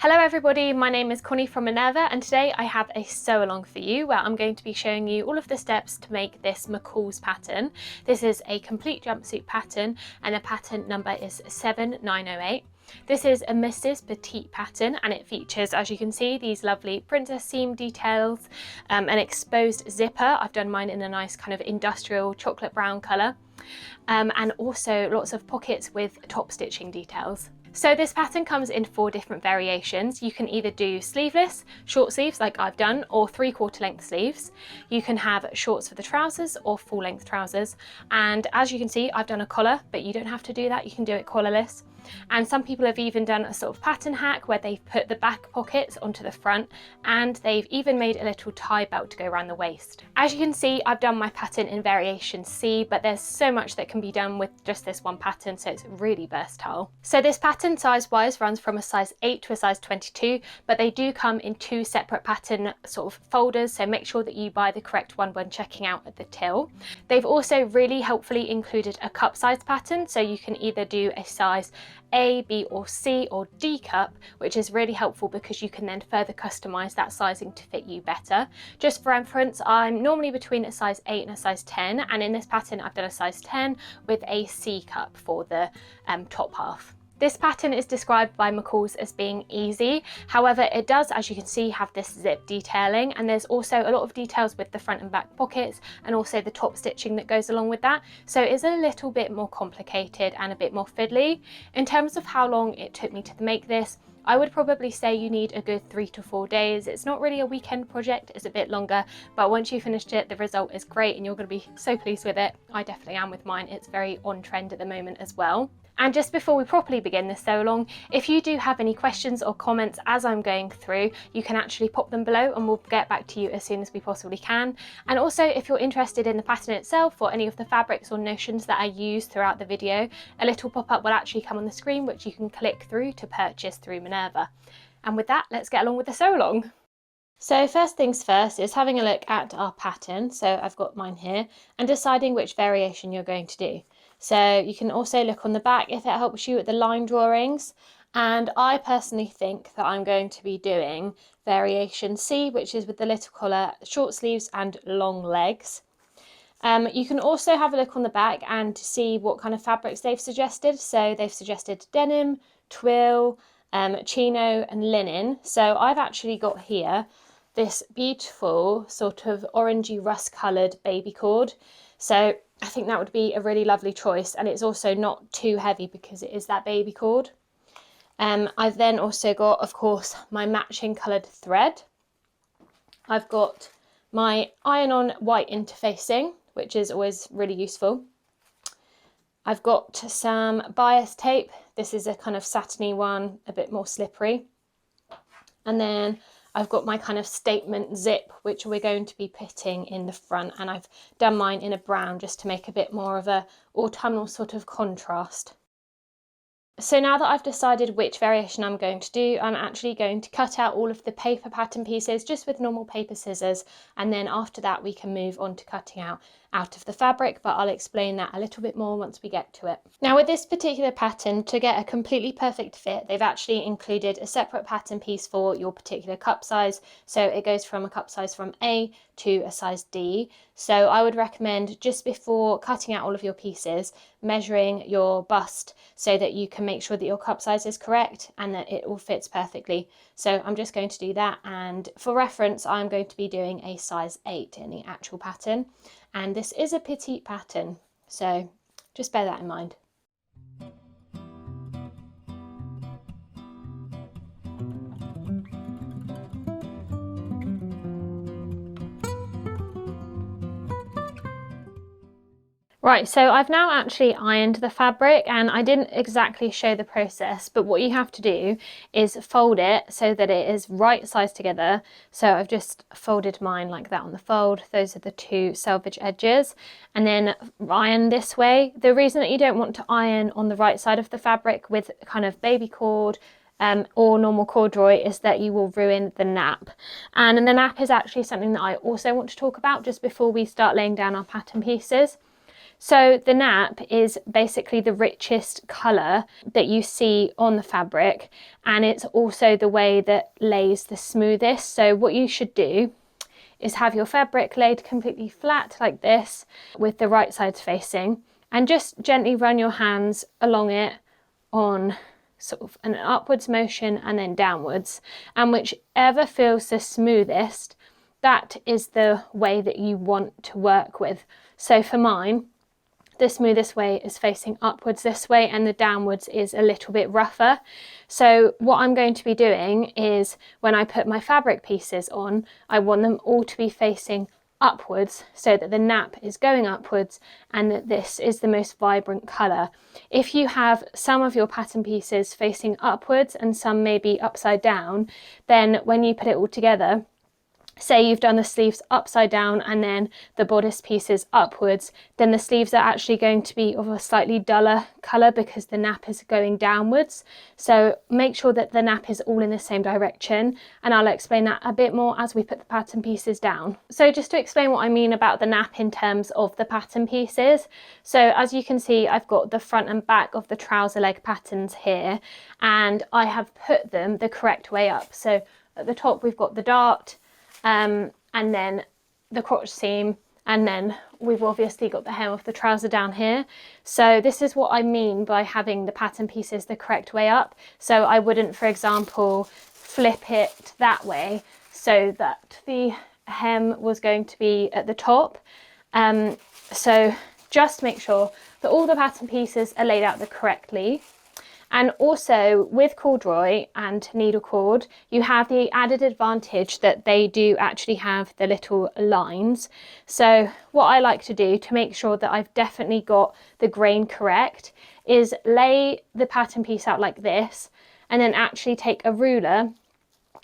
Hello everybody, my name is Connie from Minerva and today I have a sew along for you where I'm going to be showing you all of the steps to make this McCall's pattern. This is a complete jumpsuit pattern and the pattern number is 7908. This is a Mrs. Petite pattern and it features, as you can see, these lovely princess seam details, an exposed zipper. I've done mine in a nice kind of industrial chocolate brown colour, and also lots of pockets with top stitching details. So this pattern comes in 4 different variations. You can either do sleeveless, short sleeves like I've done, or 3/4 length sleeves. You can have shorts for the trousers or full length trousers. And as you can see, I've done a collar, but you don't have to do that. You can do it collarless. And some people have even done a sort of pattern hack where they've put the back pockets onto the front and they've even made a little tie belt to go around the waist. As you can see, I've done my pattern in variation C, but there's so much that can be done with just this one pattern, so it's really versatile. So this pattern size wise runs from a size 8 to a size 22, but they do come in 2 separate pattern sort of folders, so make sure that you buy the correct one when checking out at the till. They've also really helpfully included a cup size pattern, so you can either do a size A, B or C or D cup, which is really helpful because you can then further customize that sizing to fit you better. Just for reference, I'm normally between a size 8 and a size 10, and in this pattern I've done a size 10 with a C cup for the top half. This pattern is described by McCall's as being easy. However, it does, as you can see, have this zip detailing, and there's also a lot of details with the front and back pockets and also the top stitching that goes along with that. So it's a little bit more complicated and a bit more fiddly. In terms of how long it took me to make this, I would probably say you need a good 3 to 4 days. It's not really a weekend project, it's a bit longer, but once you finished it, the result is great and you're going to be so pleased with it. I definitely am with mine. It's very on trend at the moment as well. And just before we properly begin this sew along, if you do have any questions or comments as I'm going through, you can actually pop them below and we'll get back to you as soon as we possibly can. And also, if you're interested in the pattern itself or any of the fabrics or notions that I use throughout the video, a little pop-up will actually come on the screen which you can click through to purchase through Minerva. And with that, let's get along with the sew along. So first things first is having a look at our pattern. So I've got mine here and deciding which variation you're going to do. So you can also look on the back if it helps you with the line drawings. And I personally think that I'm going to be doing variation C, which is with the little collar, short sleeves and long legs. You can also have a look on the back and see what kind of fabrics they've suggested. So they've suggested denim, twill, chino and linen. So I've actually got here this beautiful sort of orangey rust coloured baby cord. So I think that would be a really lovely choice, and it's also not too heavy because it is that baby cord. I've then also got, of course, my matching coloured thread. I've got my iron-on white interfacing, which is always really useful. I've got some bias tape. This is a kind of satiny one, a bit more slippery. And then I've got my kind of statement zip, which we're going to be putting in the front, and I've done mine in a brown just to make a bit more of a autumnal sort of contrast. So now that I've decided which variation I'm going to do, I'm actually going to cut out all of the paper pattern pieces just with normal paper scissors, and then after that we can move on to cutting out of the fabric, but I'll explain that a little bit more once we get to it. Now with this particular pattern, to get a completely perfect fit, they've actually included a separate pattern piece for your particular cup size. So it goes from a cup size from A to a size D. So I would recommend just before cutting out all of your pieces, measuring your bust so that you can make sure that your cup size is correct and that it all fits perfectly. So I'm just going to do that, and for reference I'm going to be doing a size 8 in the actual pattern, and this is a petite pattern, so just bear that in mind. Right, so I've now actually ironed the fabric, and I didn't exactly show the process, but what you have to do is fold it so that it is right size together. So I've just folded mine like that on the fold. Those are the 2 selvage edges, and then iron this way. The reason that you don't want to iron on the right side of the fabric with kind of baby cord or normal corduroy is that you will ruin the nap. And the nap is actually something that I also want to talk about just before we start laying down our pattern pieces. So the nap is basically the richest colour that you see on the fabric, and it's also the way that lays the smoothest. So what you should do is have your fabric laid completely flat like this with the right sides facing, and just gently run your hands along it on sort of an upwards motion and then downwards, and whichever feels the smoothest, that is the way that you want to work with. So for mine, the smoothest way is facing upwards this way, and the downwards is a little bit rougher. So what I'm going to be doing is, when I put my fabric pieces on, I want them all to be facing upwards so that the nap is going upwards and that this is the most vibrant colour. If you have some of your pattern pieces facing upwards and some maybe upside down, then when you put it all together, say you've done the sleeves upside down and then the bodice pieces upwards, then the sleeves are actually going to be of a slightly duller colour because the nap is going downwards. So make sure that the nap is all in the same direction, and I'll explain that a bit more as we put the pattern pieces down. So just to explain what I mean about the nap in terms of the pattern pieces, so as you can see, I've got the front and back of the trouser leg patterns here, and I have put them the correct way up. So at the top we've got the dart, and then the crotch seam, and then we've obviously got the hem of the trouser down here. So this is what I mean by having the pattern pieces the correct way up. So I wouldn't, for example, flip it that way so that the hem was going to be at the top. So just make sure that all the pattern pieces are laid out correctly. And also with corduroy and needle cord, you have the added advantage that they do actually have the little lines. So what I like to do to make sure that I've definitely got the grain correct is lay the pattern piece out like this, and then actually take a ruler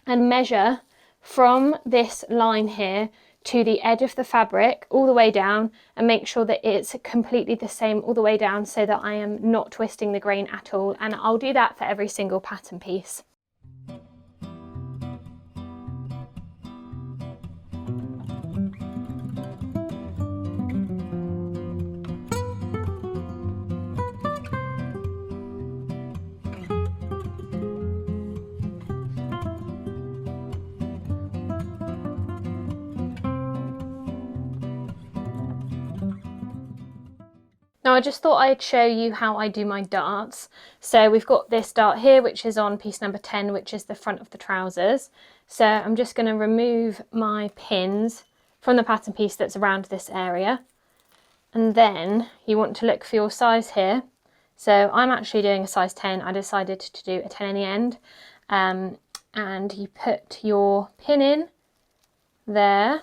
and measure from this line here to the edge of the fabric all the way down, and make sure that it's completely the same all the way down so that I am not twisting the grain at all. And I'll do that for every single pattern piece. Now I just thought I'd show you how I do my darts. So we've got this dart here, which is on piece number 10, which is the front of the trousers. So I'm just going to remove my pins from the pattern piece that's around this area. And then you want to look for your size here. So I'm actually doing a size 10. I decided to do a 10 in the end. And you put your pin in there.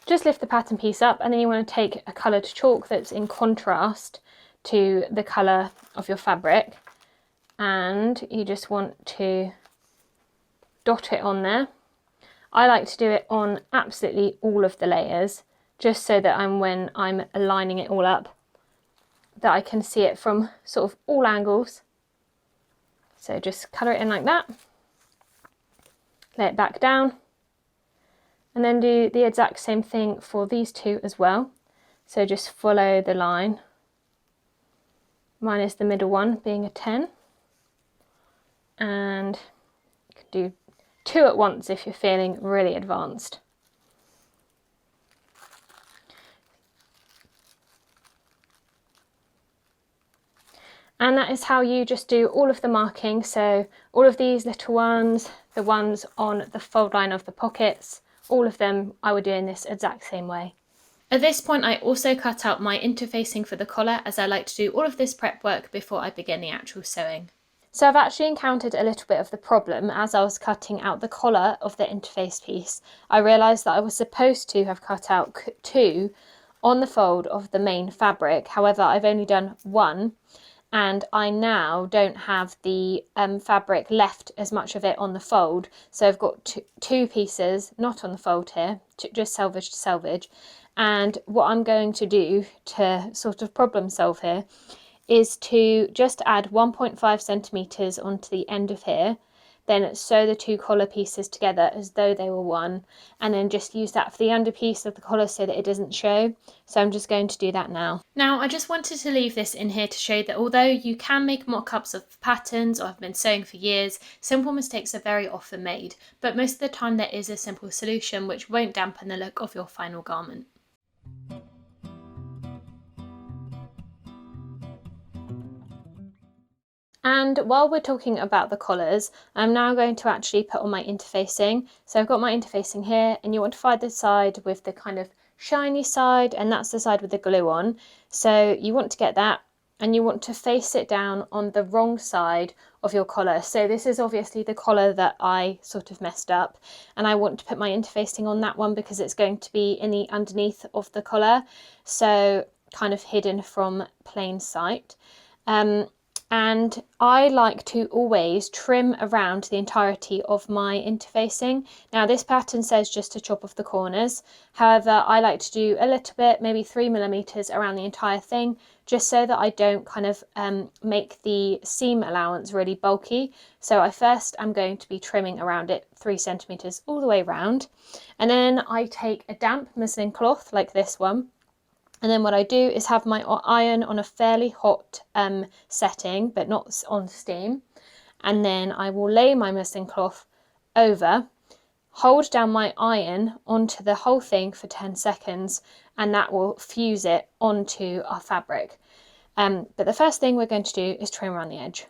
Just lift the pattern piece up, and then you want to take a coloured chalk that's in contrast to the colour of your fabric, and you just want to dot it on there. I like to do it on absolutely all of the layers, just so that when I'm aligning it all up, that I can see it from sort of all angles. So just colour it in like that, lay it back down, and then do the exact same thing for these two as well. So just follow the line, minus the middle one being a 10, and you can do 2 at once if you're feeling really advanced. And that is how you just do all of the marking. So all of these little ones, the ones on the fold line of the pockets, all of them I would do in this exact same way. At this point I also cut out my interfacing for the collar, as I like to do all of this prep work before I begin the actual sewing. So I've actually encountered a little bit of the problem as I was cutting out the collar of the interface piece. I realised that I was supposed to have cut out 2 on the fold of the main fabric. However, I've only done 1, and I now don't have the fabric left as much of it on the fold. So I've got 2 pieces not on the fold here, just selvage to selvage. And what I'm going to do to sort of problem solve here is to just add 1.5 centimetres onto the end of here, then sew the two collar pieces together as though they were one, and then just use that for the underpiece of the collar so that it doesn't show. So I'm just going to do that now. Now I just wanted to leave this in here to show that although you can make mock-ups of patterns or have been sewing for years, simple mistakes are very often made, but most of the time there is a simple solution which won't dampen the look of your final garment. And while we're talking about the collars, I'm now going to actually put on my interfacing. So I've got my interfacing here, and you want to find the side with the kind of shiny side, and that's the side with the glue on. So you want to get that, and you want to face it down on the wrong side of your collar. So this is obviously the collar that I sort of messed up, and I want to put my interfacing on that one because it's going to be in the underneath of the collar, so kind of hidden from plain sight. And I like to always trim around the entirety of my interfacing. Now this pattern says just to chop off the corners. However, I like to do a little bit, maybe 3mm around the entire thing, just so that I don't kind of make the seam allowance really bulky. So I'm going to be trimming around it 3cm all the way around. And then I take a damp muslin cloth like this one. And then what I do is have my iron on a fairly hot setting, but not on steam. And then I will lay my muslin cloth over, hold down my iron onto the whole thing for 10 seconds, and that will fuse it onto our fabric. But the first thing we're going to do is trim around the edge.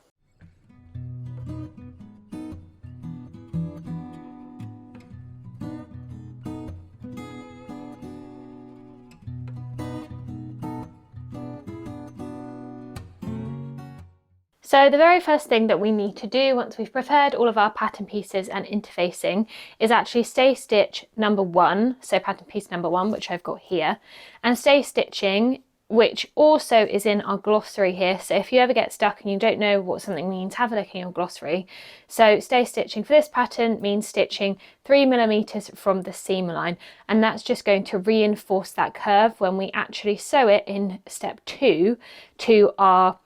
So the very first thing that we need to do once we've prepared all of our pattern pieces and interfacing is actually stay stitch number 1, so pattern piece number 1, which I've got here, and stay stitching, which also is in our glossary here. So if you ever get stuck and you don't know what something means, have a look in your glossary. So stay stitching for this pattern means stitching 3mm from the seam line, and that's just going to reinforce that curve when we actually sew it in step 2 to our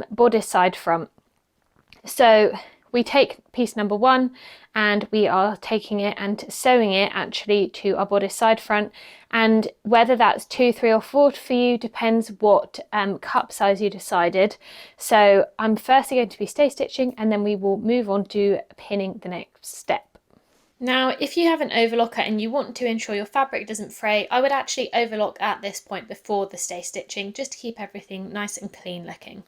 bodice side front. So we take piece number 1 and we are taking it and sewing it actually to our bodice side front, and whether that's 2, 3 or 4 for you depends what cup size you decided. So I'm firstly going to be stay stitching, and then we will move on to pinning the next step. Now, if you have an overlocker and you want to ensure your fabric doesn't fray, I would actually overlock at this point before the stay stitching, just to keep everything nice and clean looking.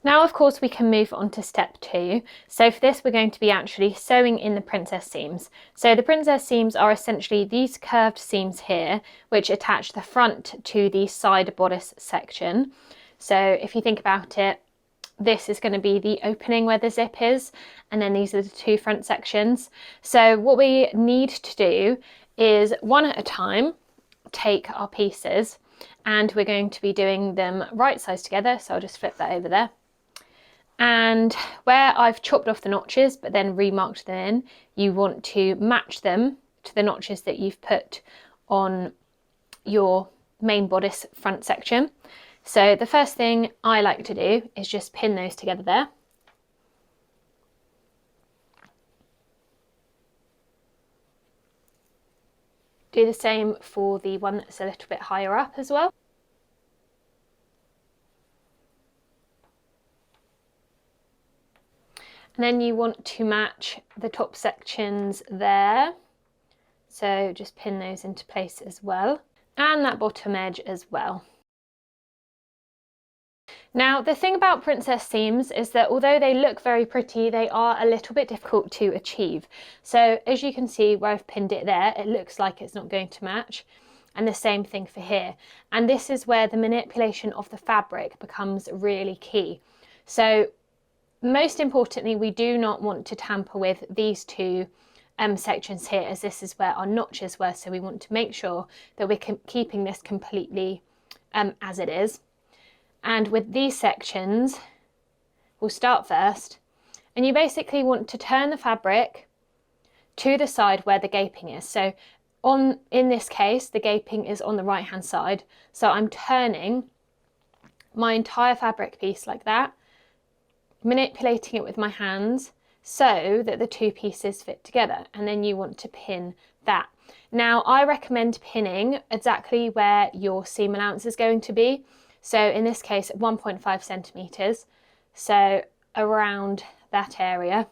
Now, of course, we can move on to step 2. So for this, we're going to be actually sewing in the princess seams. So the princess seams are essentially these curved seams here, which attach the front to the side bodice section. So if you think about it, this is going to be the opening where the zip is, and then these are the 2 front sections. So what we need to do is, one at a time, take our pieces, and we're going to be doing them right sides together. So I'll just flip that over there. And where I've chopped off the notches but then remarked them in, you want to match them to the notches that you've put on your main bodice front section. So the first thing I like to do is just pin those together there. Do the same for the one that's a little bit higher up as well. And then you want to match the top sections there. So just pin those into place as well. And that bottom edge as well. Now, the thing about princess seams is that although they look very pretty, they are a little bit difficult to achieve. So as you can see where I've pinned it there, it looks like it's not going to match. And the same thing for here. And this is where the manipulation of the fabric becomes really key. So most importantly, we do not want to tamper with these 2 sections here, as this is where our notches were. So we want to make sure that we're keeping this completely as it is. And with these sections, we'll start first, and you basically want to turn the fabric to the side where the gaping is. So in this case, the gaping is on the right hand side. So I'm turning my entire fabric piece like that, manipulating it with my hands so that the two pieces fit together, and then you want to pin that. Now I recommend pinning exactly where your seam allowance is going to be. So in this case 1.5 centimeters, so around that area,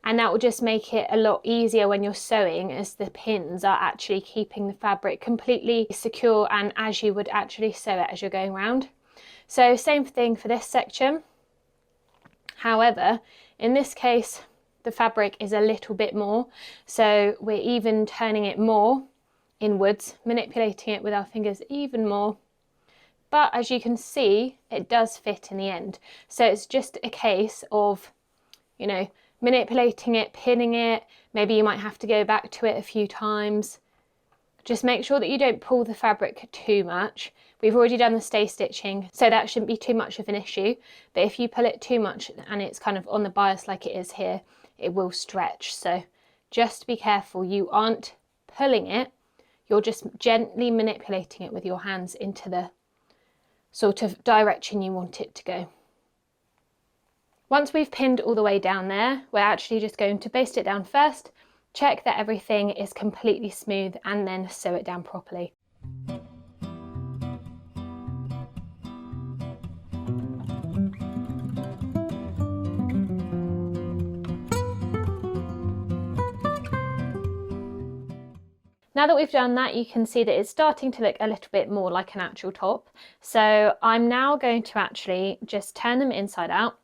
and that will just make it a lot easier when you're sewing, as the pins are actually keeping the fabric completely secure and as you would actually sew it as you're going around. So same thing for this section. However, in this case the fabric is a little bit more, so we're even turning it more inwards, manipulating it with our fingers even more. But as you can see, it does fit in the end. So it's just a case of, you know, manipulating it, pinning it. Maybe you might have to go back to it a few times. Just make sure that you don't pull the fabric too much. We've already done the stay stitching, so that shouldn't be too much of an issue. But if you pull it too much and it's kind of on the bias like it is here, it will stretch. So just be careful. You aren't pulling it, you're just gently manipulating it with your hands into the sort of direction you want it to go. Once we've pinned all the way down there, we're actually just going to baste it down first, check that everything is completely smooth, and then sew it down properly. Now that we've done that, you can see that it's starting to look a little bit more like an actual top. So I'm now going to actually just turn them inside out,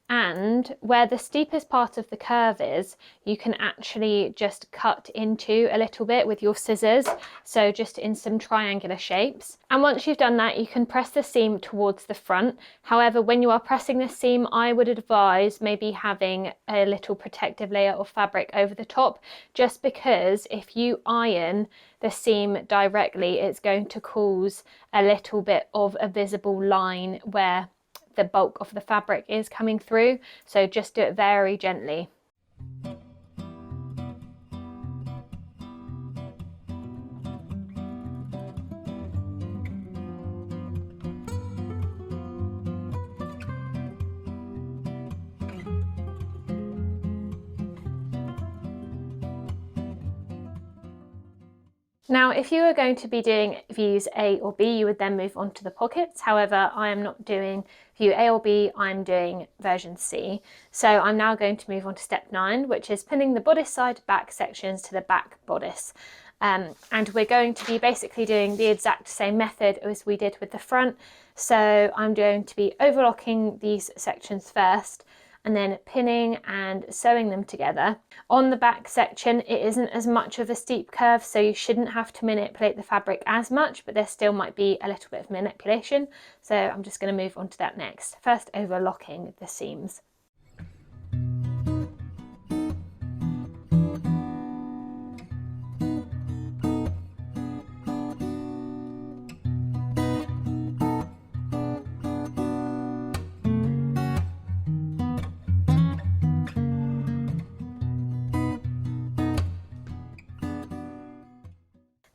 and where the steepest part of the curve is, you can actually just cut into a little bit with your scissors, so just in some triangular shapes. And once you've done that, you can press the seam towards the front. However, when you are pressing the seam, I would advise maybe having a little protective layer of fabric over the top, just because if you iron the seam directly, it's going to cause a little bit of a visible line where the bulk of the fabric is coming through, so just do it very gently. Now, if you are going to be doing views A or B, you would then move on to the pockets. However, I am not doing view A or B, I'm doing version C. So I'm now going to move on to step 9, which is pinning the bodice side back sections to the back bodice. And we're going to be basically doing the exact same method as we did with the front. So I'm going to be overlocking these sections first, and then pinning and sewing them together. On the back section, it isn't as much of a steep curve, so you shouldn't have to manipulate the fabric as much, but there still might be a little bit of manipulation. So I'm just going to move on to that next. First, overlocking the seams.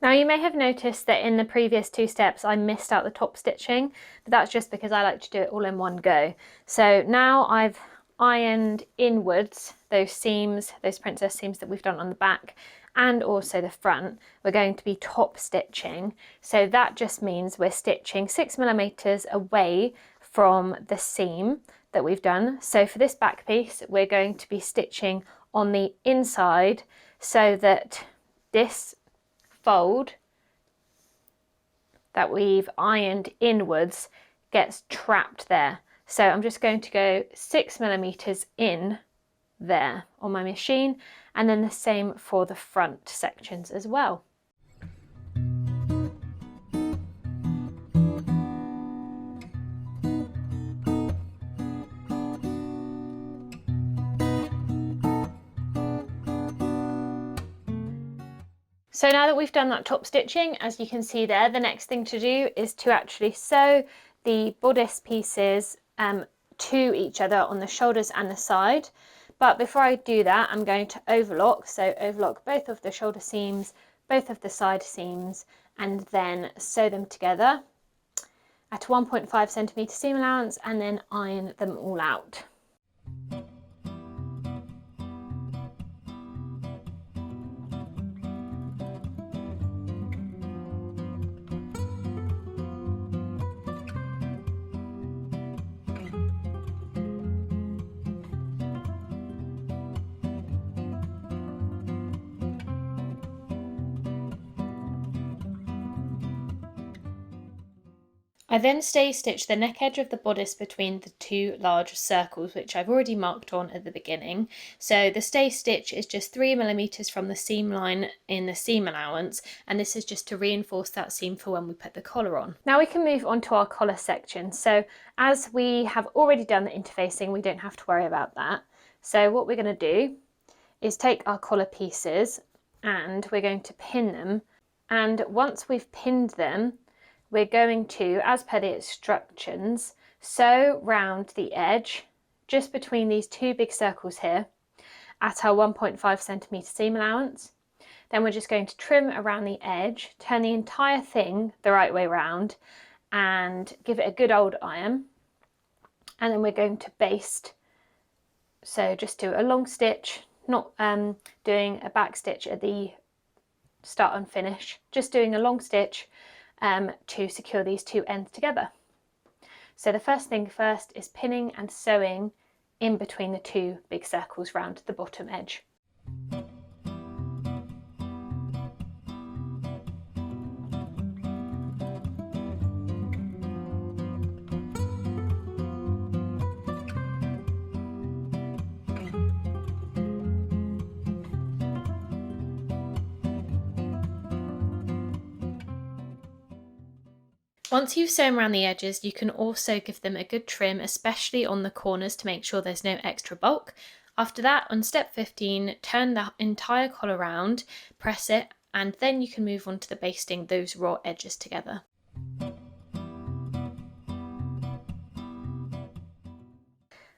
Now you may have noticed that in the previous 2 steps I missed out the top stitching, but that's just because I like to do it all in one go. So now I've ironed inwards those seams, those princess seams that we've done on the back, and also the front. We're going to be top stitching, so that just means we're stitching 6mm away from the seam that we've done. So for this back piece, we're going to be stitching on the inside so that this fold that we've ironed inwards gets trapped there. So I'm just going to go 6mm in there on my machine, and then the same for the front sections as well. So now that we've done that top stitching, as you can see there, the next thing to do is to actually sew the bodice pieces to each other on the shoulders and the side. But before I do that, I'm going to overlock. So overlock both of the shoulder seams, both of the side seams, and then sew them together. at a 1.5 centimetre seam allowance and then iron them all out. I then stay stitch the neck edge of the bodice between the two large circles, which I've already marked on at the beginning. So the stay stitch is just 3mm from the seam line in the seam allowance, and this is just to reinforce that seam for when we put the collar on. Now we can move on to our collar section. So as we have already done the interfacing, we don't have to worry about that. So what we're going to do is take our collar pieces and we're going to pin them, and once we've pinned them, we're going to, as per the instructions, sew round the edge just between these two big circles here at our 1.5 centimetre seam allowance. Then we're just going to trim around the edge, turn the entire thing the right way round and give it a good old iron. And then we're going to baste. So just do a long stitch, not doing a back stitch at the start and finish, just doing a long stitch to secure these two ends together. So the first thing first is pinning and sewing in between the two big circles round the bottom edge. Once you've sewn around the edges, you can also give them a good trim, especially on the corners, to make sure there's no extra bulk. After that, on step 15, turn the entire collar round, press it, and then you can move on to the basting those raw edges together.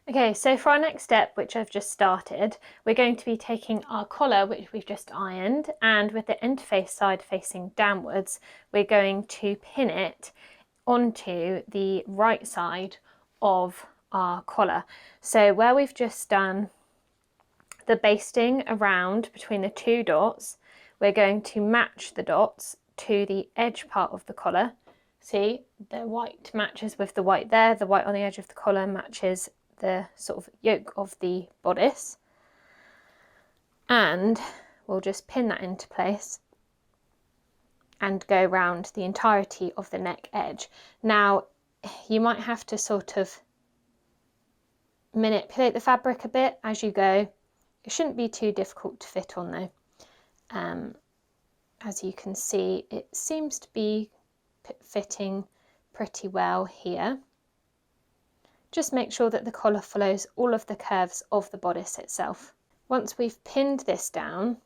Okay, so for our next step, which I've just started, we're going to be taking our collar, which we've just ironed, and with the interface side facing downwards, we're going to pin it onto the right side of our collar. So where we've just done the basting around between the two dots, we're going to match the dots to the edge part of the collar. See, the white matches with the white there, the white on the edge of the collar matches the sort of yoke of the bodice, and we'll just pin that into place and go around the entirety of the neck edge. Now you might have to sort of manipulate the fabric a bit as you go. It shouldn't be too difficult to fit on though. As you can see, it seems to be fitting pretty well here. Just make sure that the collar follows all of the curves of the bodice itself. Once we've pinned this down,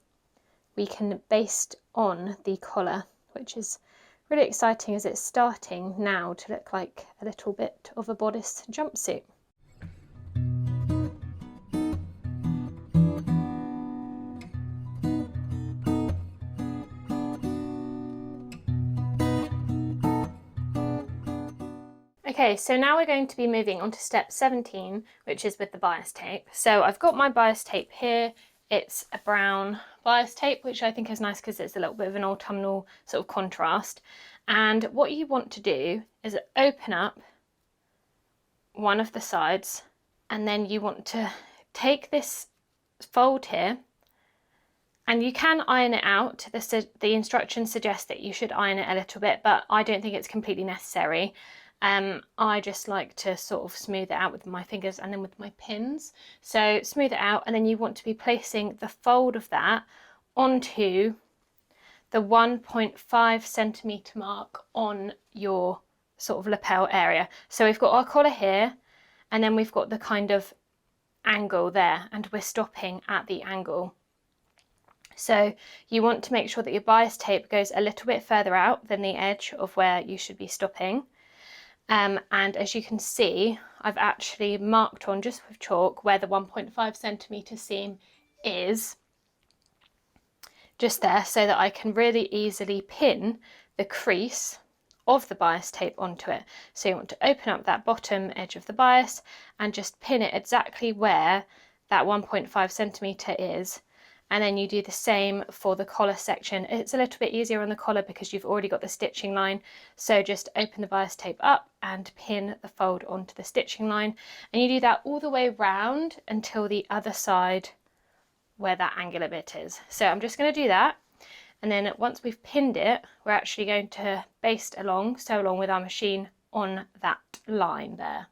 we can baste on the collar, which is really exciting as it's starting now to look like a little bit of a bodice jumpsuit. Okay, so now we're going to be moving on to step 17, which is with the bias tape. So I've got my bias tape here. It's a brown bias tape, which I think is nice because it's a little bit of an autumnal sort of contrast. And what you want to do is open up one of the sides, and then you want to take this fold here, and you can iron it out. The instructions suggest that you should iron it a little bit, but I don't think it's completely necessary. I just like to sort of smooth it out with my fingers and then with my pins. So smooth it out, and then you want to be placing the fold of that onto the 1.5 centimetre mark on your sort of lapel area. So we've got our collar here, and then we've got the kind of angle there, and we're stopping at the angle. So you want to make sure that your bias tape goes a little bit further out than the edge of where you should be stopping. And as you can see, I've actually marked on just with chalk where the 1.5 centimetre seam is, just there, so that I can really easily pin the crease of the bias tape onto it. So you want to open up that bottom edge of the bias and just pin it exactly where that 1.5 centimeter is. And then you do the same for the collar section. It's a little bit easier on the collar because you've already got the stitching line. So just open the bias tape up and pin the fold onto the stitching line. And you do that all the way round until the other side where that angular bit is. So I'm just going to do that. And then once we've pinned it, we're actually going to sew along with our machine on that line there.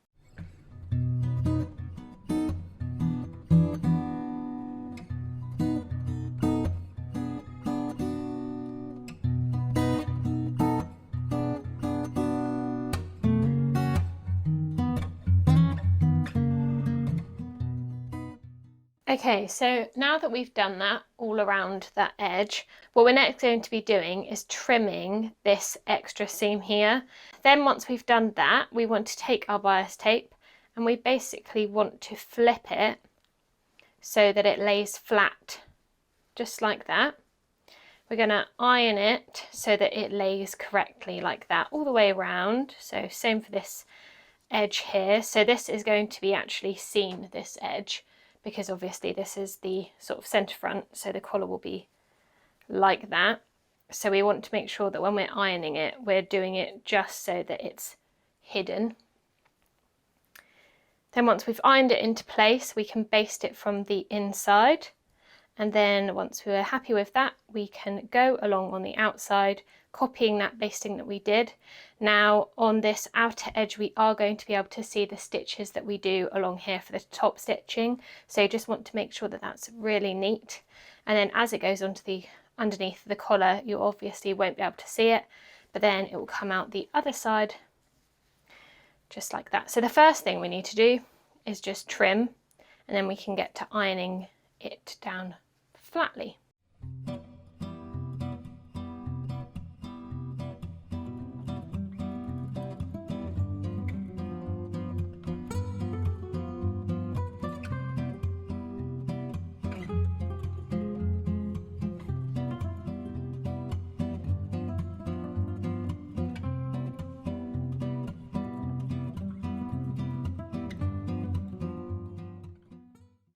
Okay, so now that we've done that all around that edge, what we're next going to be doing is trimming this extra seam here. Then once we've done that, we want to take our bias tape and we basically want to flip it so that it lays flat, just like that. We're going to iron it so that it lays correctly like that all the way around. So same for this edge here. So this is going to be actually seam, this edge, because obviously this is the sort of centre front, so the collar will be like that. So we want to make sure that when we're ironing it, we're doing it just so that it's hidden. Then once we've ironed it into place, we can baste it from the inside. And then once we're happy with that, we can go along on the outside, copying that basting that we did. Now on this outer edge, we are going to be able to see the stitches that we do along here for the top stitching. So you just want to make sure that that's really neat. And then as it goes onto the underneath the collar, you obviously won't be able to see it, but then it will come out the other side just like that. So the first thing we need to do is just trim, and then we can get to ironing it down flatly.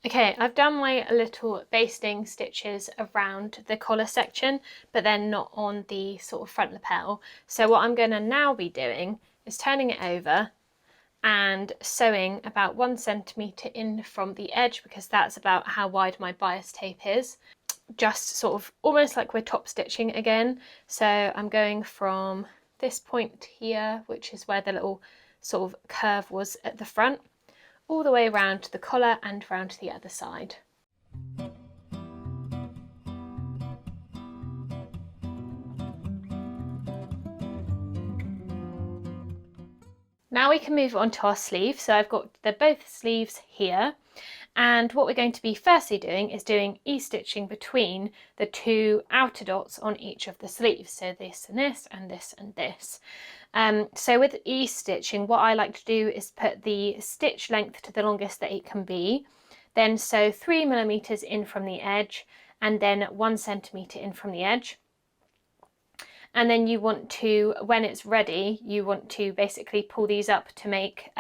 Okay, I've done my little basting stitches around the collar section, but then not on the sort of front lapel. So what I'm going to now be doing is turning it over and sewing about 1 centimetre in from the edge, because that's about how wide my bias tape is. Just sort of almost like we're top stitching again. So I'm going from this point here, which is where the little sort of curve was at the front, all the way around to the collar and round to the other side. Now we can move on to our sleeve. So I've got both sleeves here, and what we're going to be firstly doing is doing e-stitching between the two outer dots on each of the sleeves. So this and this and this and this. So with e-stitching, what I like to do is put the stitch length to the longest that it can be, then sew 3 millimeters in from the edge, and then 1 centimeter in from the edge. And then you want to, when it's ready, you want to basically pull these up to make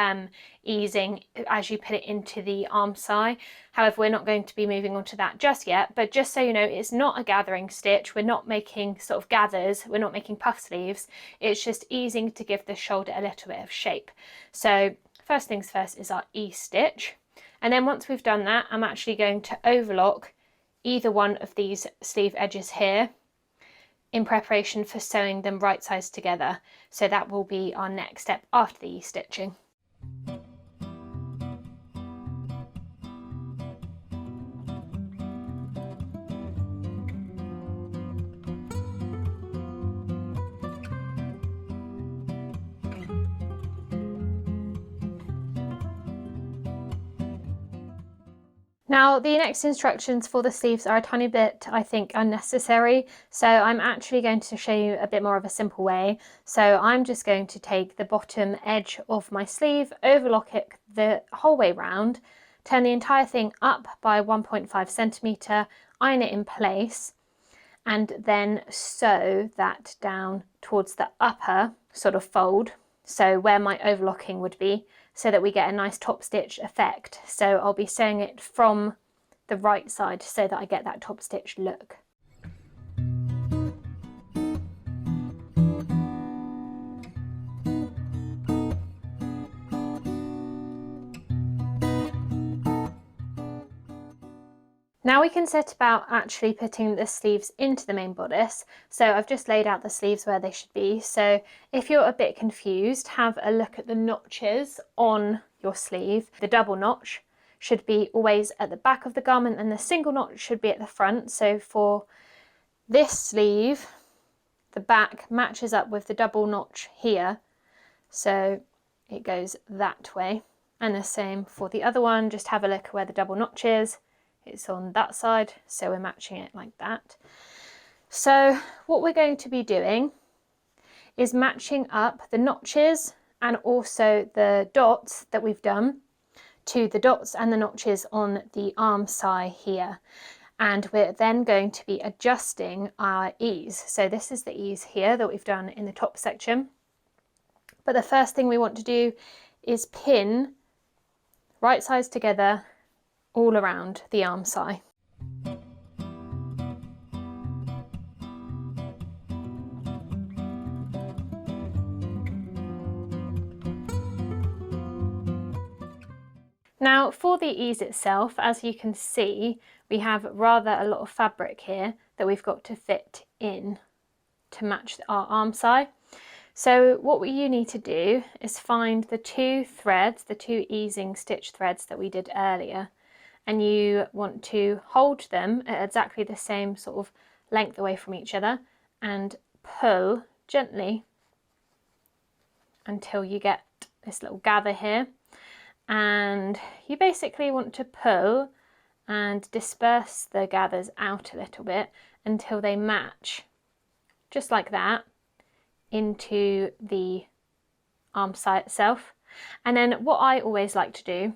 easing as you put it into the arm side. However, we're not going to be moving on to that just yet, but just so you know, it's not a gathering stitch. We're not making sort of gathers, we're not making puff sleeves. It's just easing to give the shoulder a little bit of shape. So first things first is our E-stitch. And then once we've done that, I'm actually going to overlock either one of these sleeve edges here in preparation for sewing them right sides together. So that will be our next step after the e-stitching. Now the next instructions for the sleeves are a tiny bit, I think, unnecessary, so I'm actually going to show you a bit more of a simple way. So I'm just going to take the bottom edge of my sleeve, overlock it the whole way round, turn the entire thing up by 1.5 centimeter, iron it in place, and then sew that down towards the upper sort of fold, so where my overlocking would be, so that we get a nice top stitch effect. So I'll be sewing it from the right side so that I get that top stitch look. Now we can set about actually putting the sleeves into the main bodice. So I've just laid out the sleeves where they should be. So if you're a bit confused, have a look at the notches on your sleeve. The double notch should be always at the back of the garment and the single notch should be at the front. So for this sleeve, the back matches up with the double notch here. So it goes that way. And the same for the other one, just have a look at where the double notch is. It's on that side, so we're matching it like that. So what we're going to be doing is matching up the notches and also the dots that we've done to the dots and the notches on the arm side here. And we're then going to be adjusting our ease. So this is the ease here that we've done in the top section. But the first thing we want to do is pin right sides together all around the arm side. Now for the ease itself, as you can see, we have rather a lot of fabric here that we've got to fit in to match our arm side. So what you need to do is find the two threads, the two easing stitch threads that we did earlier, and you want to hold them at exactly the same sort of length away from each other and pull gently until you get this little gather here. And you basically want to pull and disperse the gathers out a little bit until they match, just like that, into the arm side itself. And then what I always like to do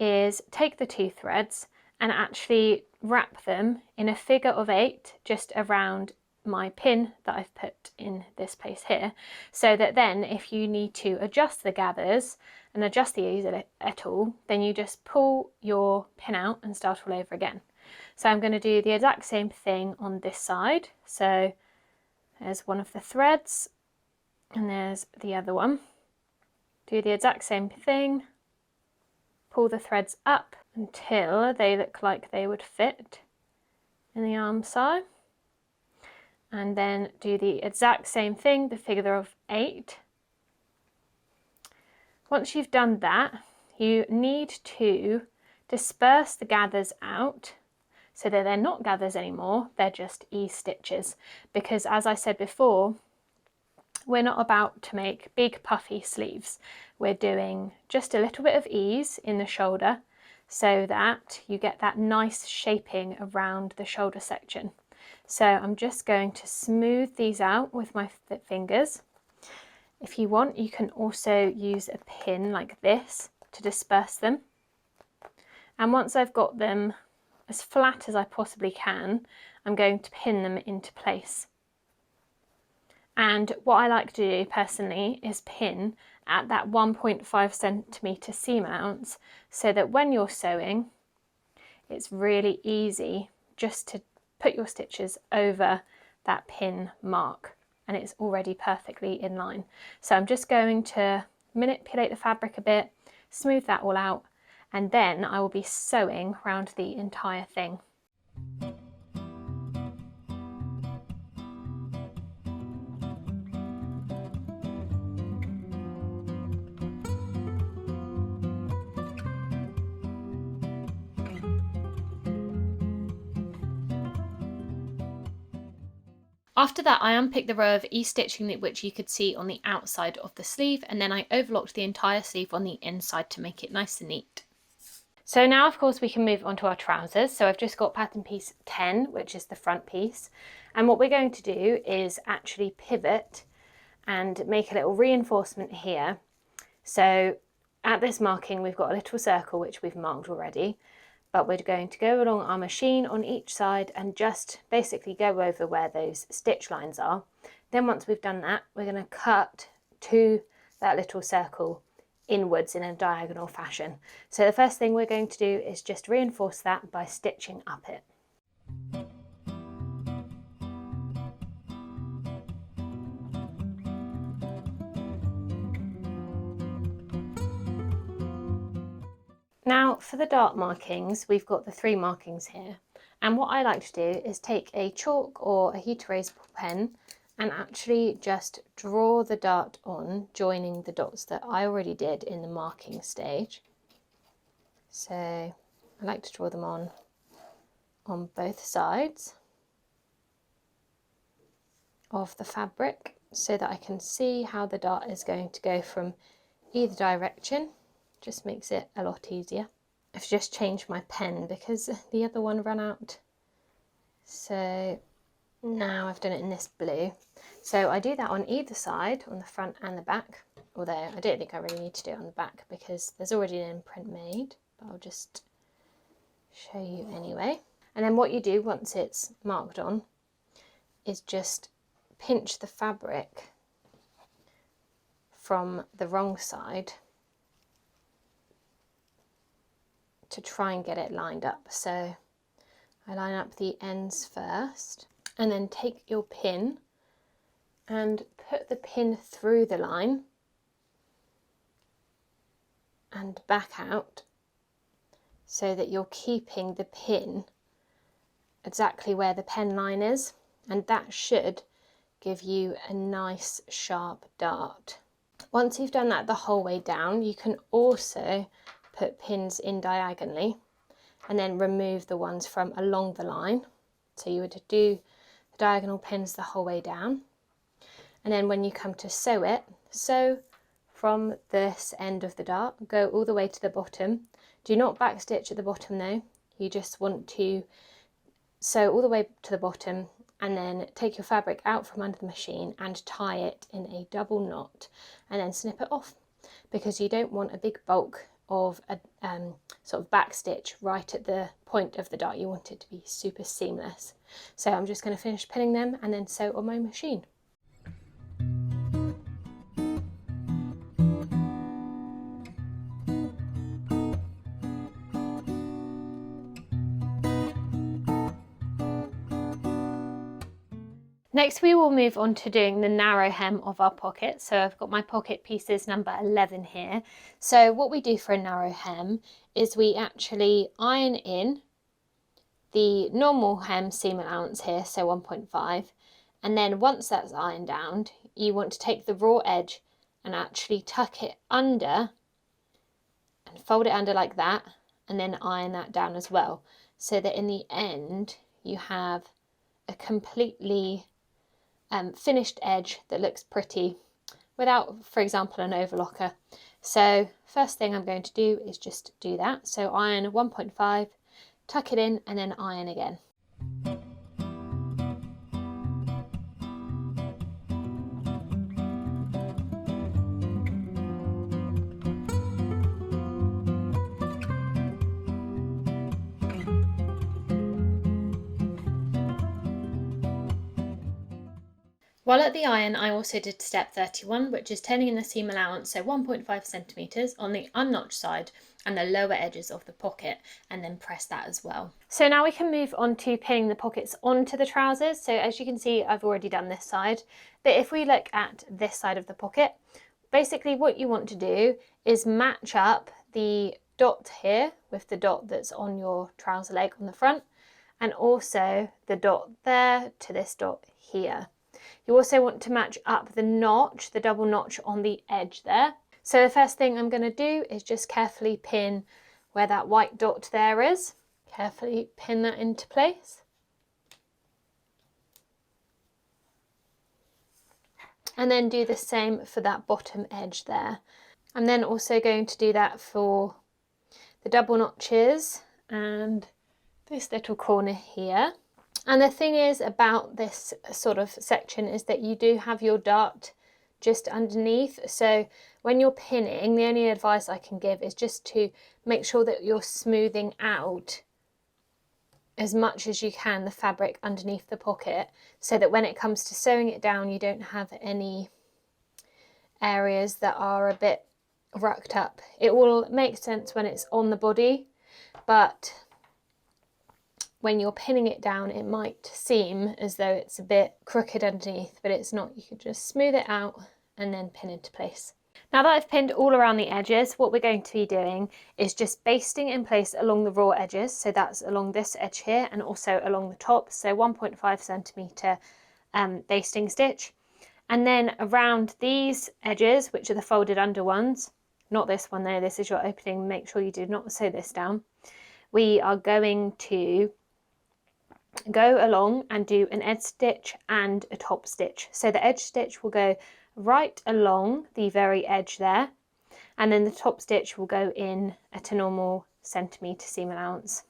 is take the two threads and actually wrap them in a figure of 8 just around my pin that I've put in this place here, so that then if you need to adjust the gathers and adjust the ease at all, then you just pull your pin out and start all over again. So I'm going to do the exact same thing on this side. So there's one of the threads and there's the other one. Do the exact same thing, pull the threads up until they look like they would fit in the arm side, and then do the exact same thing, the figure of 8. Once you've done that, you need to disperse the gathers out so that they're not gathers anymore, they're just ease stitches, because as I said before, we're not about to make big puffy sleeves. We're doing just a little bit of ease in the shoulder so that you get that nice shaping around the shoulder section. So I'm just going to smooth these out with my fingers. If you want, you can also use a pin like this to disperse them. And once I've got them as flat as I possibly can, I'm going to pin them into place. And what I like to do personally is pin at that 1.5 centimetre seam allowance, so that when you're sewing, it's really easy just to put your stitches over that pin mark and it's already perfectly in line. So I'm just going to manipulate the fabric a bit, smooth that all out, and then I will be sewing around the entire thing. After that, I unpicked the row of e-stitching which you could see on the outside of the sleeve, and then I overlocked the entire sleeve on the inside to make it nice and neat. So now of course we can move on to our trousers. So I've just got pattern piece 10, which is the front piece. And what we're going to do is actually pivot and make a little reinforcement here. So at this marking, we've got a little circle, which we've marked already. But we're going to go along our machine on each side and just basically go over where those stitch lines are. Then once we've done that, we're going to cut to that little circle inwards in a diagonal fashion. So the first thing we're going to do is just reinforce that by stitching up it. Now for the dart markings, we've got the 3 markings here, and what I like to do is take a chalk or a heat erasable pen and actually just draw the dart on, joining the dots that I already did in the marking stage. So I like to draw them on both sides of the fabric so that I can see how the dart is going to go from either direction. Just makes it a lot easier. I've just changed my pen because the other one ran out. So now I've done it in this blue. So I do that on either side, on the front and the back, although I don't think I really need to do it on the back because there's already an imprint made, but I'll just show you anyway. And then what you do once it's marked on is just pinch the fabric from the wrong side to try and get it lined up. So I line up the ends first and then take your pin and put the pin through the line and back out so that you're keeping the pin exactly where the pen line is, and that should give you a nice sharp dart. Once you've done that the whole way down, you can also put pins in diagonally and then remove the ones from along the line. So you would do the diagonal pins the whole way down, and then when you come to sew it, sew from this end of the dart, go all the way to the bottom. Do not backstitch at the bottom though, you just want to sew all the way to the bottom and then take your fabric out from under the machine and tie it in a double knot and then snip it off, because you don't want a big bulk of a sort of back stitch right at the point of the dart. You want it to be super seamless. So I'm just going to finish pinning them and then sew on my machine. Next we will move on to doing the narrow hem of our pocket. So I've got my pocket pieces number 11 here. So what we do for a narrow hem is we actually iron in the normal hem seam allowance here, so 1.5, and then once that's ironed down, you want to take the raw edge and actually tuck it under and fold it under like that, and then iron that down as well, so that in the end you have a completely finished edge that looks pretty without, for example, an overlocker. So first thing I'm going to do is just do that. So iron 1.5, tuck it in, and then iron again. While at the iron, I also did step 31, which is turning in the seam allowance, so 1.5 centimetres on the unnotched side and the lower edges of the pocket, and then press that as well. So now we can move on to pinning the pockets onto the trousers. So as you can see, I've already done this side, but if we look at this side of the pocket, basically what you want to do is match up the dot here with the dot that's on your trouser leg on the front, and also the dot there to this dot here. You also want to match up the notch, the double notch on the edge there. So the first thing I'm going to do is just carefully pin where that white dot there is. Carefully pin that into place. And then do the same for that bottom edge there. I'm then also going to do that for the double notches and this little corner here. And the thing is about this sort of section is that you do have your dart just underneath. So when you're pinning, the only advice I can give is just to make sure that you're smoothing out as much as you can the fabric underneath the pocket, so that when it comes to sewing it down, you don't have any areas that are a bit rucked up. It will make sense when it's on the body, but when you're pinning it down, it might seem as though it's a bit crooked underneath, but it's not. You can just smooth it out and then pin into place. Now that I've pinned all around the edges, what we're going to be doing is just basting in place along the raw edges. So that's along this edge here and also along the top. So 1.5 centimetre basting stitch. And then around these edges, which are the folded under ones, not this one there, this is your opening, make sure you do not sew this down. We are going to go along and do an edge stitch and a top stitch. So the edge stitch will go right along the very edge there, and then the top stitch will go in at a normal centimetre seam allowance.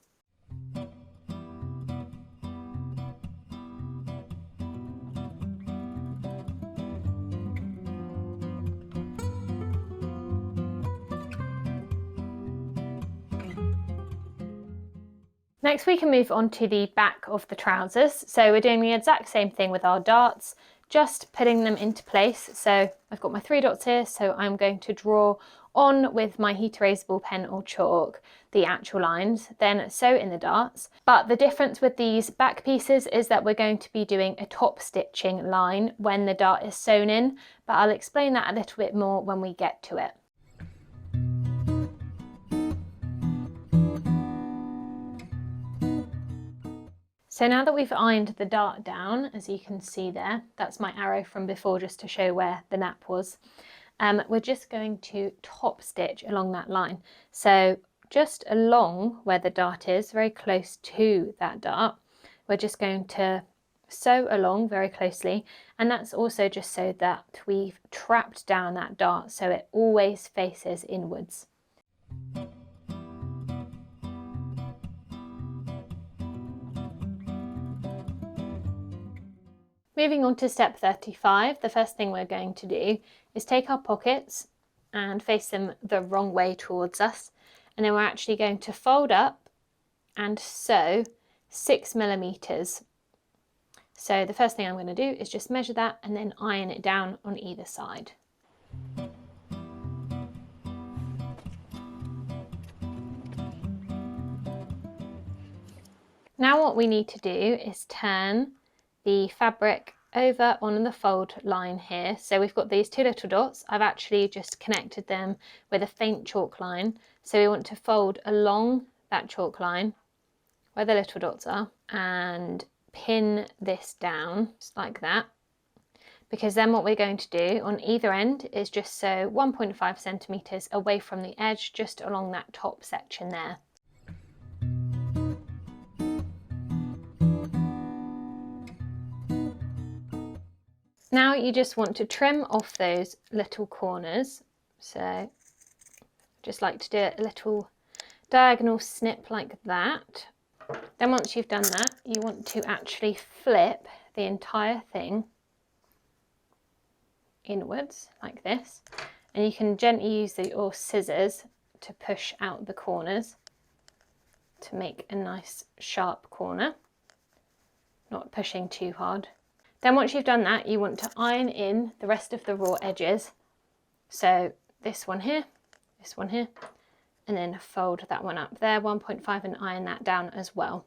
Next we can move on to the back of the trousers. So we're doing the exact same thing with our darts, just putting them into place. So I've got my 3 dots here, so I'm going to draw on with my heat erasable pen or chalk the actual lines, then sew in the darts. But the difference with these back pieces is that we're going to be doing a top stitching line when the dart is sewn in, but I'll explain that a little bit more when we get to it. So now that we've ironed the dart down, as you can see there, that's my arrow from before just to show where the nap was. We're just going to top stitch along that line. So just along where the dart is, very close to that dart, we're just going to sew along very closely. And that's also just so that we've trapped down that dart so it always faces inwards. Moving on to step 35, the first thing we're going to do is take our pockets and face them the wrong way towards us, and then we're actually going to fold up and sew 6 millimeters. So the first thing I'm going to do is just measure that and then iron it down on either side. Now what we need to do is turn the fabric over on the fold line here. So we've got these 2 little dots. I've actually just connected them with a faint chalk line. So we want to fold along that chalk line where the little dots are and pin this down just like that, because then what we're going to do on either end is just sew 1.5 centimeters away from the edge, just along that top section there. Now you just want to trim off those little corners. So just like to do a little diagonal snip like that. Then once you've done that, you want to actually flip the entire thing inwards like this. And you can gently use your scissors to push out the corners to make a nice sharp corner, not pushing too hard. Then once you've done that, you want to iron in the rest of the raw edges. So this one here, and then fold that one up there, 1.5, and iron that down as well.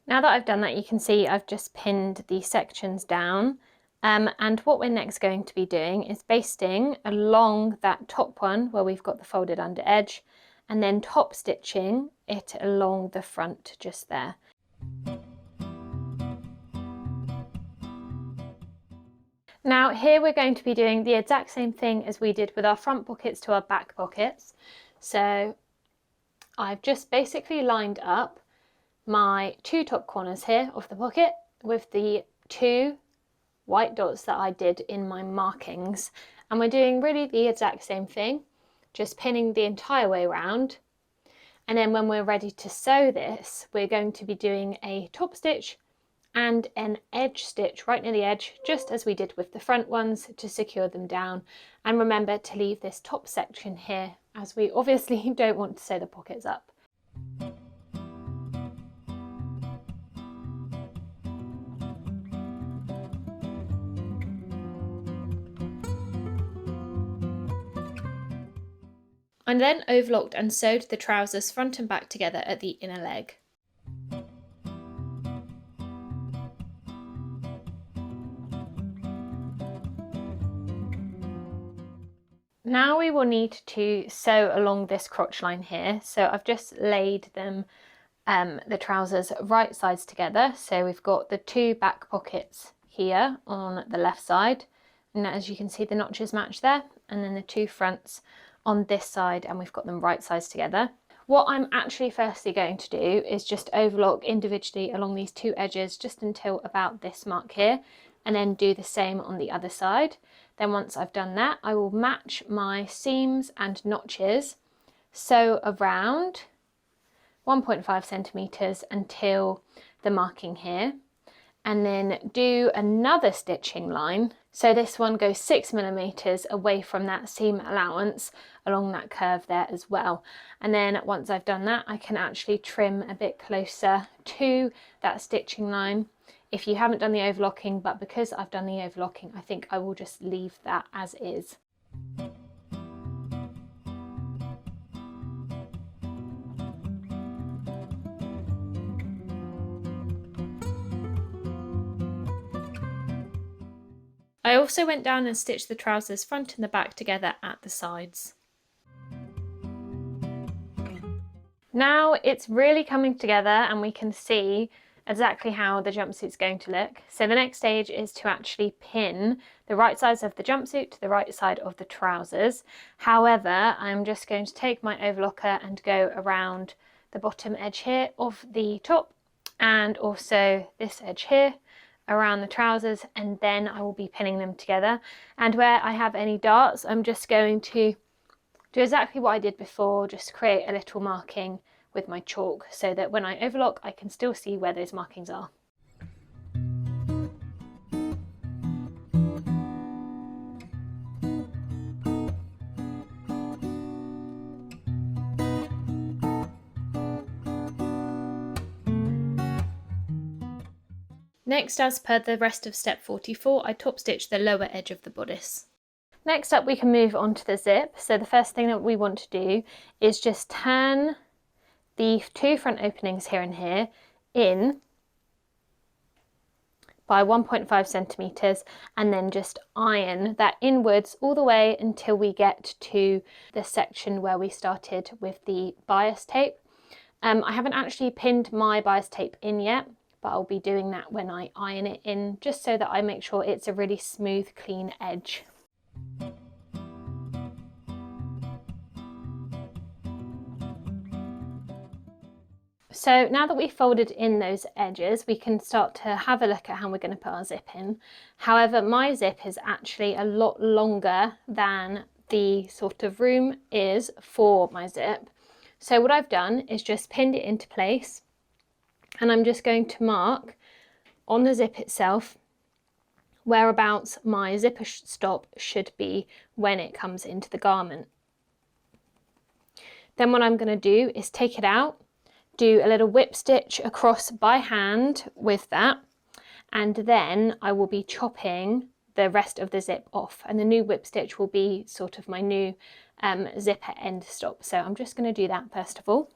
Now that I've done that, you can see I've just pinned the sections down. And what we're next going to be doing is basting along that top one where we've got the folded under edge, and then top stitching it along the front just there. Now here we're going to be doing the exact same thing as we did with our front pockets to our back pockets. So I've just basically lined up my 2 top corners here of the pocket with the 2 white dots that I did in my markings, and we're doing really the exact same thing, just pinning the entire way around. And then when we're ready to sew this, we're going to be doing a top stitch and an edge stitch right near the edge, just as we did with the front ones, to secure them down. And remember to leave this top section here, as we obviously don't want to sew the pockets up. I then overlocked and sewed the trousers front and back together at the inner leg. Now we will need to sew along this crotch line here. So I've just laid them, the trousers right sides together. So we've got the two back pockets here on the left side, and as you can see the notches match there, and then the two fronts on this side, and we've got them right sides together. What I'm actually firstly going to do is just overlock individually along these two edges just until about this mark here, and then do the same on the other side. Then once I've done that, I will match my seams and notches, sew around 1.5 centimeters until the marking here, and then do another stitching line. So this one goes 6 millimeters away from that seam allowance along that curve there as well. And then once I've done that, I can actually trim a bit closer to that stitching line if you haven't done the overlocking, but because I've done the overlocking, I think I will just leave that as is. I also went down and stitched the trousers front and the back together at the sides. Now it's really coming together and we can see exactly how the jumpsuit's going to look. So the next stage is to actually pin the right sides of the jumpsuit to the right side of the trousers. However, I'm just going to take my overlocker and go around the bottom edge here of the top, and also this edge here around the trousers, and then I will be pinning them together. And where I have any darts, I'm just going to do exactly what I did before, just create a little marking with my chalk so that when I overlock I can still see where those markings are. Next, as per the rest of step 44, I top stitch the lower edge of the bodice. Next up we can move on to the zip. So the first thing that we want to do is just turn the two front openings here and here in by 1.5 centimeters, and then just iron that inwards all the way until we get to the section where we started with the bias tape. I haven't actually pinned my bias tape in yet, but I'll be doing that when I iron it in, just so that I make sure it's a really smooth, clean edge. So now that we've folded in those edges, we can start to have a look at how we're going to put our zip in. However, my zip is actually a lot longer than the sort of room is for my zip. So what I've done is just pinned it into place, and I'm just going to mark on the zip itself whereabouts my zipper stop should be when it comes into the garment. Then what I'm going to do is take it out, do a little whip stitch across by hand with that, and then I will be chopping the rest of the zip off, and the new whip stitch will be sort of my new zipper end stop. So I'm just going to do that first of all.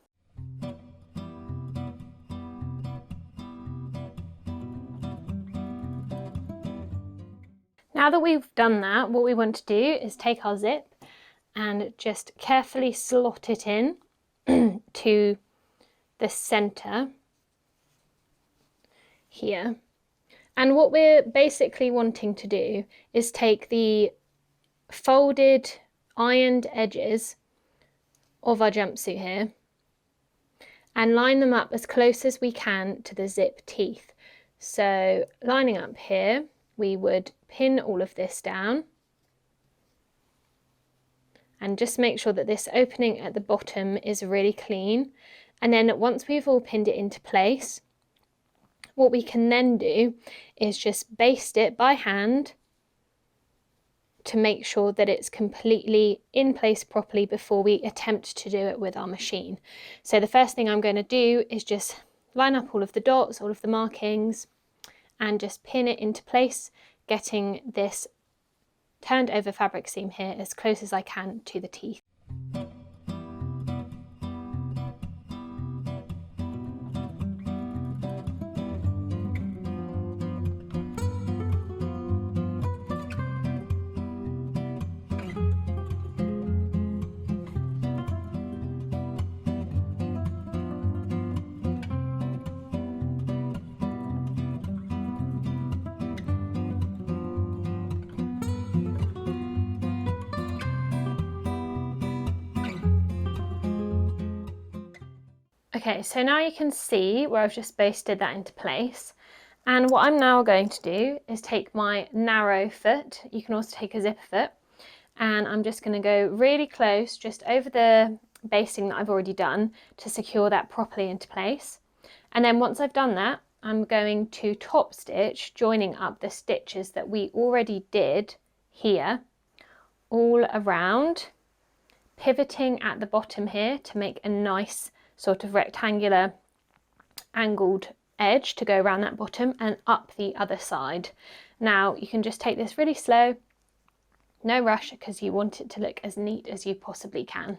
Now that we've done that, what we want to do is take our zip and just carefully slot it in to the center here. And what we're basically wanting to do is take the folded ironed edges of our jumpsuit here and line them up as close as we can to the zip teeth. So lining up here, we would pin all of this down and just make sure that this opening at the bottom is really clean. And then once we've all pinned it into place, what we can then do is just baste it by hand to make sure that it's completely in place properly before we attempt to do it with our machine. So the first thing I'm going to do is just line up all of the dots, all of the markings, and just pin it into place, getting this turned over fabric seam here as close as I can to the teeth. Okay, so now you can see where I've just basted that into place. And what I'm now going to do is take my narrow foot, you can also take a zipper foot, and I'm just going to go really close just over the basting that I've already done to secure that properly into place. And then once I've done that, I'm going to top stitch, joining up the stitches that we already did here all around, pivoting at the bottom here to make a nice sort of rectangular angled edge to go around that bottom and up the other side. Now you can just take this really slow, no rush, because you want it to look as neat as you possibly can.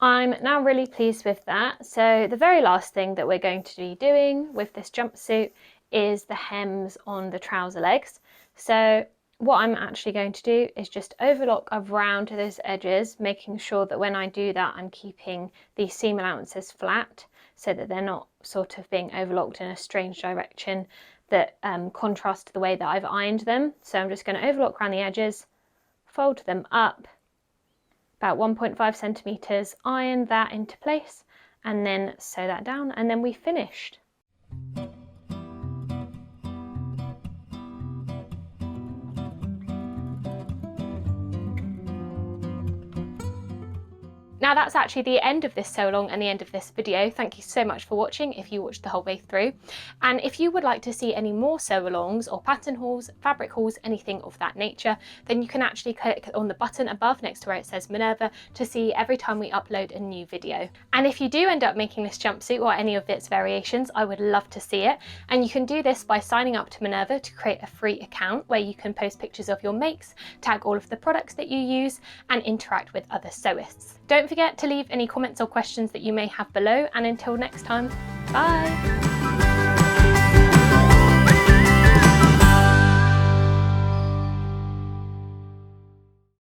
I'm now really pleased with that. So the very last thing that we're going to be doing with this jumpsuit is the hems on the trouser legs. So what I'm actually going to do is just overlock around those edges, making sure that when I do that, I'm keeping the seam allowances flat so that they're not sort of being overlocked in a strange direction that contrasts to the way that I've ironed them. So I'm just going to overlock around the edges, fold them up about 1.5 centimeters, iron that into place, and then sew that down, and then we finished. Now that's actually the end of this sew along and the end of this video. Thank you so much for watching if you watched the whole way through. And if you would like to see any more sew alongs or pattern hauls, fabric hauls, anything of that nature, then you can actually click on the button above next to where it says Minerva to see every time we upload a new video. And if you do end up making this jumpsuit or any of its variations, I would love to see it. And you can do this by signing up to Minerva to create a free account where you can post pictures of your makes, tag all of the products that you use, and interact with other sewists. Don't forget to leave any comments or questions that you may have below, and until next time, bye!